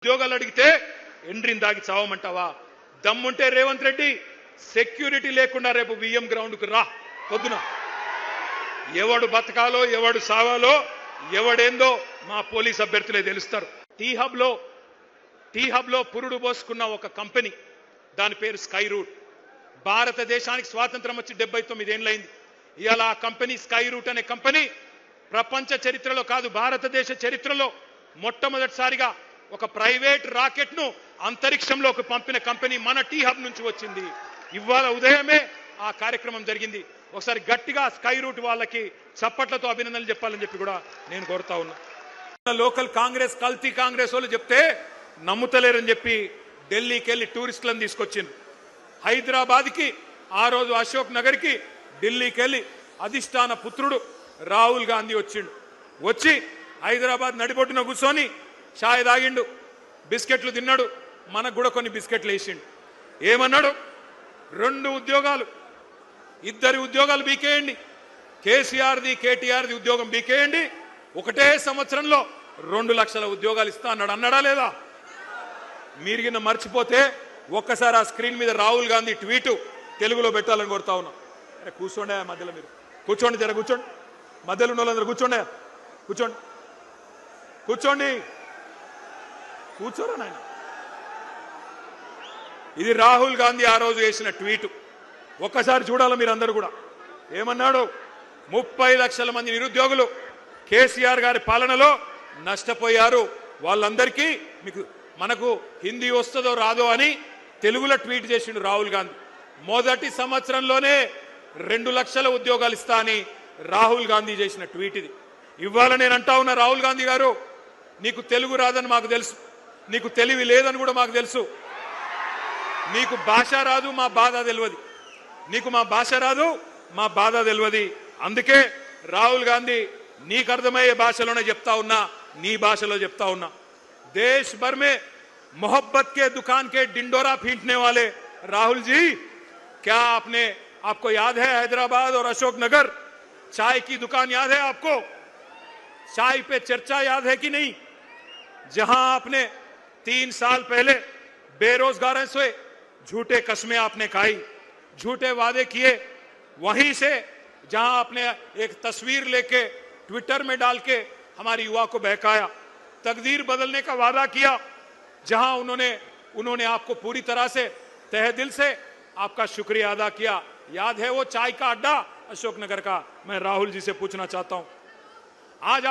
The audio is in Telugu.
ఉద్యోగాలు అడిగితే ఎండ్రిని దాగి చావమంటావా? దమ్ముంటే రేవంత్ రెడ్డి సెక్యూరిటీ లేకుండా రేపు విఎం గ్రౌండ్కు రా. పొద్దున ఎవడు బతకాలో ఎవడు సావాలో ఎవడేందో మా పోలీస్ అభ్యర్థులే తెలుస్తారు. టీ హబ్ లో పురుడు పోసుకున్న ఒక కంపెనీ, దాని పేరు స్కై రూట్. భారతదేశానికి స్వాతంత్రం వచ్చి 79 ఏళ్ళైంది. ఇవాళ ఆ కంపెనీ స్కై రూట్ అనే కంపెనీ ప్రపంచ చరిత్రలో కాదు, భారతదేశ చరిత్రలో మొట్టమొదటిసారిగా ఒక ప్రైవేట్ రాకెట్ ను అంతరిక్షంలోకి పంపిన కంపెనీ మన టీ హబ్ నుంచి వచ్చింది. ఇవాళ ఉదయమే ఆ కార్యక్రమం జరిగింది. ఒకసారి గట్టిగా స్కై రూట్ వాళ్ళకి చప్పట్లతో అభినందనలు చెప్పాలని చెప్పి కూడా నేను కోరుతా ఉన్నా. లోకల్ కాంగ్రెస్ కల్తీ కాంగ్రెస్ వాళ్ళు చెప్తే నమ్ముతలేరని చెప్పి ఢిల్లీకి వెళ్ళి టూరిస్టులను తీసుకొచ్చింది. హైదరాబాద్కి ఆ రోజు అశోక్ నగర్కి ఢిల్లీకి వెళ్ళి అధిష్టాన పుత్రుడు రాహుల్ గాంధీ వచ్చిండు. వచ్చి హైదరాబాద్ నడిబొట్టున కూర్చొని చాయ్ తాగిండు, బిస్కెట్లు తిన్నాడు. మనకు కూడా కొన్ని బిస్కెట్లు వేసిండు. ఏమన్నాడు? 2 ఉద్యోగాలు, 2 ఉద్యోగాలు బీకేయండి, కేసీఆర్ది కేటీఆర్ది ఉద్యోగం బీకేయండి, ఒకటే సంవత్సరంలో 2 లక్షల ఉద్యోగాలు ఇస్తా అన్నాడు. అన్నాడా లేదా? మీరు కింద మర్చిపోతే ఒక్కసారి ఆ స్క్రీన్ మీద రాహుల్ గాంధీ ట్వీటు తెలుగులో పెట్టాలని కోరుతా ఉన్నాం. అరే కూర్చోండి, మధ్యలో మీరు కూర్చోండి, జర కూర్చోండి, మధ్యలో ఉన్న వాళ్ళందరూ కూర్చోండి, కూర్చోండి, కూర్చోండి, కూర్చోరా నాయన. ఇది రాహుల్ గాంధీ ఆ రోజు వేసిన ట్వీటు. ఒక్కసారి చూడాలి మీరందరూ కూడా. ఏమన్నాడు? 30 లక్షల మంది నిరుద్యోగులు కేసీఆర్ గారి పాలనలో నష్టపోయారు. వాళ్ళందరికీ మనకు హిందీ వస్తుందో రాదో అని తెలుగులో ట్వీట్ చేసిండు రాహుల్ గాంధీ. మొదటి సంవత్సరంలోనే 2 లక్షల ఉద్యోగాలు ఇస్తా అని రాహుల్ గాంధీ చేసిన ట్వీట్ ఇది. ఇవాళ నేను అంటా ఉన్నా, రాహుల్ గాంధీ గారు, నీకు తెలుగు రాదని మాకు తెలుసు, నీకు తెలివి లేదని కూడా మాకు తెలుసు, నీకు భాష రాదు, మా బాధ తెలియదు, నీకు మా భాష రాదు, మా బాధ తెలియదు. అందుకే రాహుల్ గాంధీ నీకు అర్థమయ్యే భాషలోనే చెప్తా ఉన్నా, నీ భాషలో చెప్తా ఉన్నా. देश भर में मोहब्बत के दुकान के डिंडोरा पीटने वाले राहुल जी, क्या आपको याद है हैदराबाद और अशोक नगर चाय की दुकान याद है आपको? चाय पे चर्चा याद है कि नहीं? जहां आपने 3 साल पहले बेरोजगारों से झूठे कस्में आपने खाई, झूठे वादे किए, वहीं से जहां आपने एक तस्वीर लेके ट्विटर में डाल के हमारी युवा को बहकाया, तकदीर बदलने का वादा किया, जहां उन्होंने आपको पूरी तरह से तहे दिल से आपका शुक्रिया अदा किया. याद है वो चाय का अड्डा अशोक नगर का? मैं राहुल जी से पूछना चाहता हूं, आज